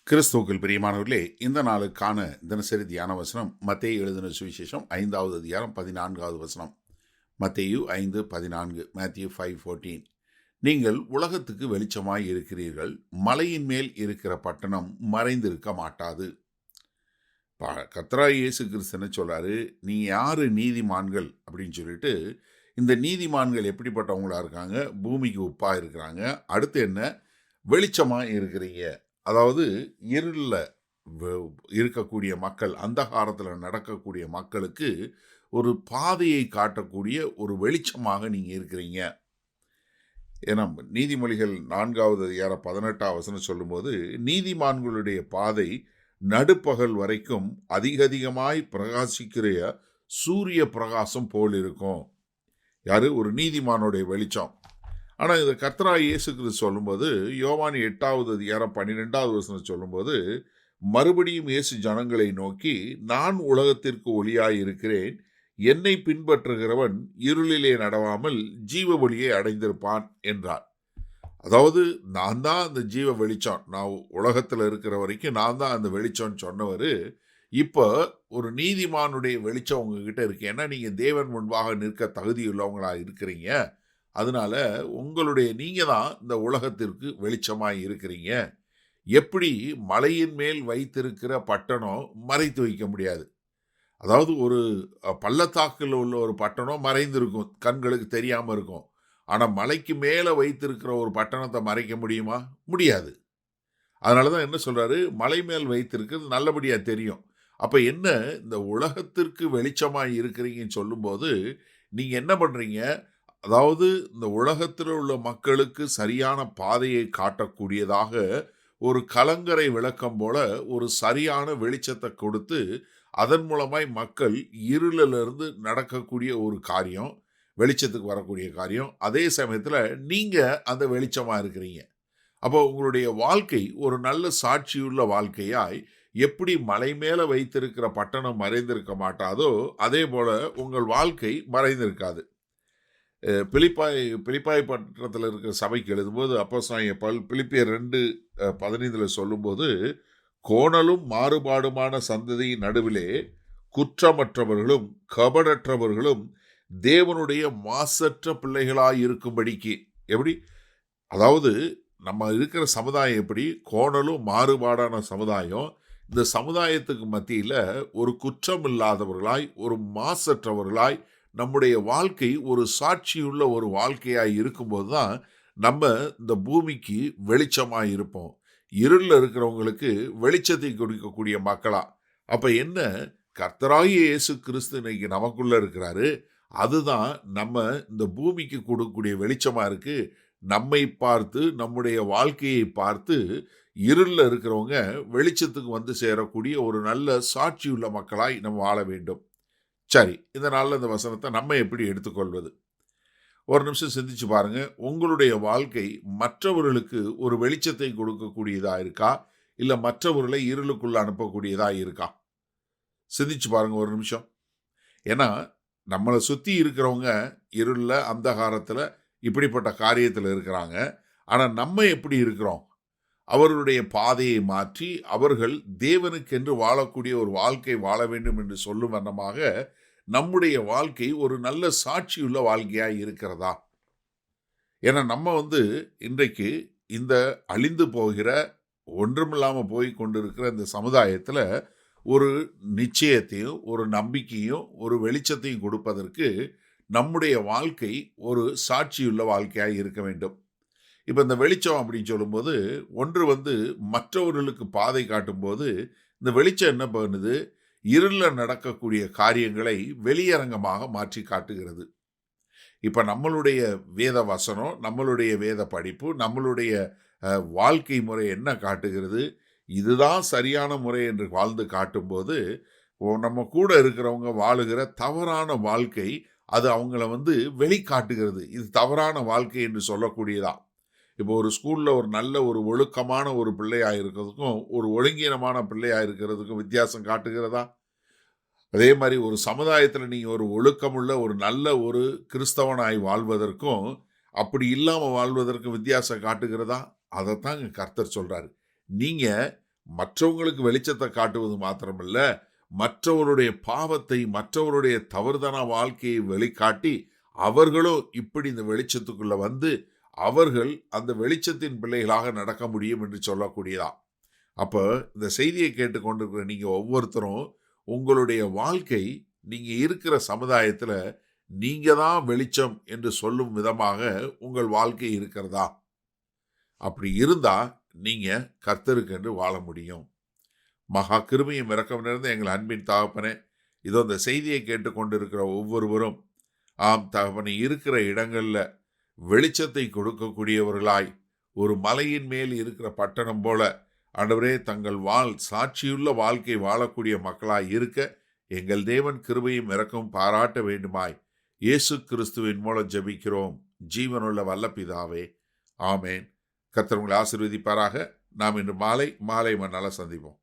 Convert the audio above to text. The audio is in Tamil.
கிறிஸ்துவுக்குள் பிரியமானவர்களே, இந்த நாளுக்கான தினசரி தியான வசனம் மத்தேயு எழுதின சுவிசேஷம் 5வது அதிகாரம் 14வது வசனம். மத்தேயு 5:14. மேத்யூ 5:14. நீங்கள் உலகத்துக்கு வெளிச்சமாய் இருக்கிறீர்கள். மலையின் மேல் இருக்கிற பட்டணம் மறைந்திருக்க மாட்டாது. கர்த்தராகிய இயேசு கிறிஸ்து என்ன சொல்றாரு? நீ யாரு நீதிமான்கள் அப்படின்னு சொல்லிட்டு, இந்த நீதிமான்கள் எப்படிப்பட்டவங்களா இருக்காங்க? பூமிக்கு உப்பா இருக்கிறாங்க. அடுத்து என்ன? வெளிச்சமா இருக்கிறீங்க. அதாவது இருளில் இருக்கக்கூடிய மக்கள், அந்தகாரத்தில் நடக்கக்கூடிய மக்களுக்கு ஒரு பாதையை காட்டக்கூடிய ஒரு வெளிச்சமாக நீங்கள் இருக்கிறீங்க. ஏன்னா நீதிமொழிகள் 4வது அதிகாரம் 18ஆம் வசனம் சொல்லும்போது, நீதிமான்களுடைய பாதை நடுப்பகல் வரைக்கும் அதிகமாய் பிரகாசிக்கிற சூரிய பிரகாசம் போல் இருக்கும். யாரு? ஒரு நீதிமானுடைய வெளிச்சம். ஆனால் இதை கர்த்தராகிய இயேசு கிறிஸ்து சொல்லும்போது, யோவான் 8வது அதிகாரம் 12வது வசனம் சொல்லும்போது, மறுபடியும் இயேசு ஜனங்களை நோக்கி, நான் உலகத்திற்கு ஒளியாய் இருக்கிறேன். என்னை பின்பற்றுகிறவன் இருளிலே நடவாமல் ஜீவ ஒளியை அடைந்திருப்பான் என்றார். அதாவது நான் தான் அந்த ஜீவ வெளிச்சம், நான் உலகத்தில் இருக்கிற வரைக்கும் நான் தான் அந்த வெளிச்சம்னு சொன்னவர், இப்போ ஒரு நீதிமானுடைய வெளிச்சம் உங்ககிட்ட இருக்கு. ஏன்னா நீங்கள் தேவன் முன்பாக நிற்க தகுதியுள்ளவங்களா இருக்கிறீங்க. அதனால நீங்க தான் இந்த உலகத்திற்கு வெளிச்சமாய் இருக்கிறீங்க. எப்படி மலையின் மேல் வைத்திருக்கிற பட்டணம் மறைத்து வைக்க முடியாது. அதாவது ஒரு பள்ளத்தாக்கில் உள்ள ஒரு பட்டணம் மறைந்திருக்கும், கண்களுக்கு தெரியாம இருக்கும். ஆனா மலைக்கு மேல வைத்திருக்கிற ஒரு பட்டணத்தை மறைக்க முடியுமா? முடியாது. அதனாலதான் என்ன சொல்றாரு? மலை மேல் வைத்திருக்கிறது நல்லபடியா தெரியும். அப்ப என்ன, இந்த உலகத்திற்கு வெளிச்சமாய் இருக்கிறீங்கன்னு சொல்லும்போது நீங்க என்ன பண்றீங்க? அதாவது இந்த உலகத்தில் உள்ள மக்களுக்கு சரியான பாதையை காட்டக்கூடியதாக ஒரு கலங்கரை விளக்கம் போல ஒரு சரியான வெளிச்சத்தை கொடுத்து, அதன் மூலமாய் மக்கள் இருளிலிருந்து நடக்கக்கூடிய ஒரு காரியம், வெளிச்சத்துக்கு வரக்கூடிய காரியம். அதே சமயத்தில் நீங்க அந்த வெளிச்சமா இருக்கிறீங்க. அப்போ உங்களுடைய வாழ்க்கை ஒரு நல்ல சாட்சியுள்ள வாழ்க்கையாய், எப்படி மலை மேல வைத்திருக்கிற பட்டணம் மறைந்திருக்க அதே போல உங்கள் வாழ்க்கை மறைந்திருக்காது. பிலிப்பாய் பட்டணத்தில் இருக்கிற சபைக்கு எழுதும்போது அப்போஸ்தலனாகிய பவுல் பிலிப்பியர் 2:15 சொல்லும்போது, கோணலும் மாறுபாடுமான சந்ததியின் நடுவிலே குற்றமற்றவர்களும் கபடற்றவர்களும் தேவனுடைய மாசற்ற பிள்ளைகளாய் இருக்கும்படிக்கு. எப்படி? அதாவது நம்ம இருக்கிற சமுதாயம் எப்படி? கோணலும் மாறுபாடான சமுதாயம். இந்த சமுதாயத்துக்கு மத்தியில் ஒரு குற்றம் இல்லாதவர்களாய், ஒரு மாசற்றவர்களாய் நம்முடைய வாழ்க்கை ஒரு சாட்சியுள்ள ஒரு வாழ்க்கையாய் இருக்கும்போது தான் நம்ம இந்த பூமிக்கு வெளிச்சமாய் இருப்போம். இருளில் இருக்கிறவங்களுக்கு வெளிச்சத்தை கொடுக்கக்கூடிய மக்களா. அப்ப என்ன, கர்த்தராகிய இயேசு கிறிஸ்து இன்னைக்கு நமக்குள்ள இருக்கிறாரு. அதுதான் நம்ம இந்த பூமிக்கு கொடுக்கக்கூடிய வெளிச்சமா இருக்கு. நம்மை பார்த்து, நம்முடைய வாழ்க்கையை பார்த்து இருளில் இருக்கிறவங்க வெளிச்சத்துக்கு வந்து சேரக்கூடிய ஒரு நல்ல சாட்சியுள்ள மக்களாய் நம்ம வாழ வேண்டும். சரி, இந்த நாளில் இந்த வசனத்தை நம்ம எப்படி எடுத்துக்கொள்வது? ஒரு நிமிஷம் சிந்திச்சு பாருங்க. உங்களுடைய வாழ்க்கை மற்றவர்களுக்கு ஒரு வெளிச்சத்தை கொடுக்கக்கூடியதா இருக்கா, இல்லை மற்றவர்களை இருளுக்குள்ள அனுப்பக்கூடியதா இருக்கா? சிந்திச்சு பாருங்க ஒரு நிமிஷம். ஏன்னா நம்மளை சுற்றி இருக்கிறவங்க இருளில், அந்தகாரத்தில், இப்படிப்பட்ட காரியத்தில் இருக்கிறாங்க. ஆனால் நம்ம எப்படி இருக்கிறோம்? அவர்களுடைய பாதையை மாற்றி அவர்கள் தேவனுக்கென்று வாழக்கூடிய ஒரு வாழ்க்கை வாழ வேண்டும் என்று சொல்லும் வண்ணமாக நம்முடைய வாழ்க்கை ஒரு நல்ல சாட்சியுள்ள வாழ்க்கையாக இருக்கிறதா? ஏன்னா நம்ம இன்றைக்கு இந்த அழிந்து போகிற, ஒன்றுமில்லாமல் போய் கொண்டிருக்கிற இந்த சமுதாயத்தில் ஒரு நிச்சயத்தையும், ஒரு நம்பிக்கையும், ஒரு வெளிச்சத்தையும் கொடுப்பதற்கு நம்முடைய வாழ்க்கை ஒரு சாட்சியுள்ள வாழ்க்கையாக இருக்க வேண்டும். இப்போ இந்த வெளிச்சம் அப்படின்னு சொல்லும்போது, ஒன்று மற்றவர்களுக்கு பாதை காட்டும்போது, இந்த வெளிச்சம் என்ன பண்ணுது? இருளில் நடக்கக்கூடிய காரியங்களை வெளியரங்கமாக மாற்றி காட்டுகிறது. இப்போ நம்மளுடைய வேத வசனம், நம்மளுடைய வேத படிப்பு, நம்மளுடைய வாழ்க்கை முறை என்ன காட்டுகிறது? இதுதான் சரியான முறை என்று வாழ்ந்து காட்டும்போது, நம்ம கூட இருக்கிறவங்க வாழுகிற தவறான வாழ்க்கை அது அவங்கள வெளிக்காட்டுகிறது. இது தவறான வாழ்க்கை என்று சொல்லக்கூடியதா. இப்போ ஒரு ஸ்கூலில் ஒரு நல்ல ஒரு ஒழுக்கமான ஒரு பிள்ளையாக இருக்கிறதுக்கும் ஒரு ஒழுங்கீனமான பிள்ளையாக இருக்கிறதுக்கும் வித்தியாசம் காட்டுகிறதா? அதே மாதிரி ஒரு சமுதாயத்தில் நீங்கள் ஒரு ஒழுக்கமுள்ள ஒரு நல்ல ஒரு கிறிஸ்தவனாய் வாழ்வதற்கும் அப்படி இல்லாமல் வாழ்வதற்கும் வித்தியாசம் காட்டுகிறதா? அதைத்தான் கர்த்தர் சொல்கிறாரு. நீங்கள் மற்றவங்களுக்கு வெளிச்சத்தை காட்டுவது மாத்திரமல்ல, மற்றவருடைய பாவத்தை, மற்றவருடைய தவறுதன வாழ்க்கையை வெளிக்காட்டி அவர்களும் இப்படி இந்த வெளிச்சத்துக்குள்ள வந்து அவர்கள் அந்த வெளிச்சத்தின் பிள்ளைகளாக நடக்க முடியும் என்று சொல்லக்கூடியதா. அப்ப இந்த செய்தியை கேட்டுக்கொண்டிருக்கிற நீங்க ஒவ்வொருத்தரும் உங்களுடைய வாழ்க்கை, நீங்க இருக்கிற சமுதாயத்துல நீங்க தான் வெளிச்சம் என்று சொல்லும் விதமாக உங்கள் வாழ்க்கை இருக்கிறதா? அப்படி இருந்தா நீங்க கர்த்தருக்கு என்று வாழ முடியும். மகா கிருபையும் இரக்கம் நிறைந்த எங்கள் அன்பின் தகப்பனே, இதோ இந்த செய்தியை கேட்டுக்கொண்டிருக்கிற ஒவ்வொருவரும், ஆம் தகப்பனே, இருக்கிற இடங்கள்ல வெளிச்சத்தை கொடுக்கக்கூடியவர்களாய், ஒரு மலையின் மேல் இருக்கிற பட்டணம் போல ஆண்டவரே தங்கள் சாட்சியுள்ள வாழ்க்கை வாழக்கூடிய மக்களாய் இருக்க எங்கள் தேவன் கிருபையும் இரக்கமும் பாராட்ட வேண்டுமாய் இயேசு கிறிஸ்துவின் மூலம் ஜெபிக்கிறோம் ஜீவனுள்ள வல்ல பிதாவே, ஆமேன். கர்த்தர் உங்களை ஆசீர்வதிப்பாராக. நாம் இன்று மாலை மண்ணால சந்திப்போம்.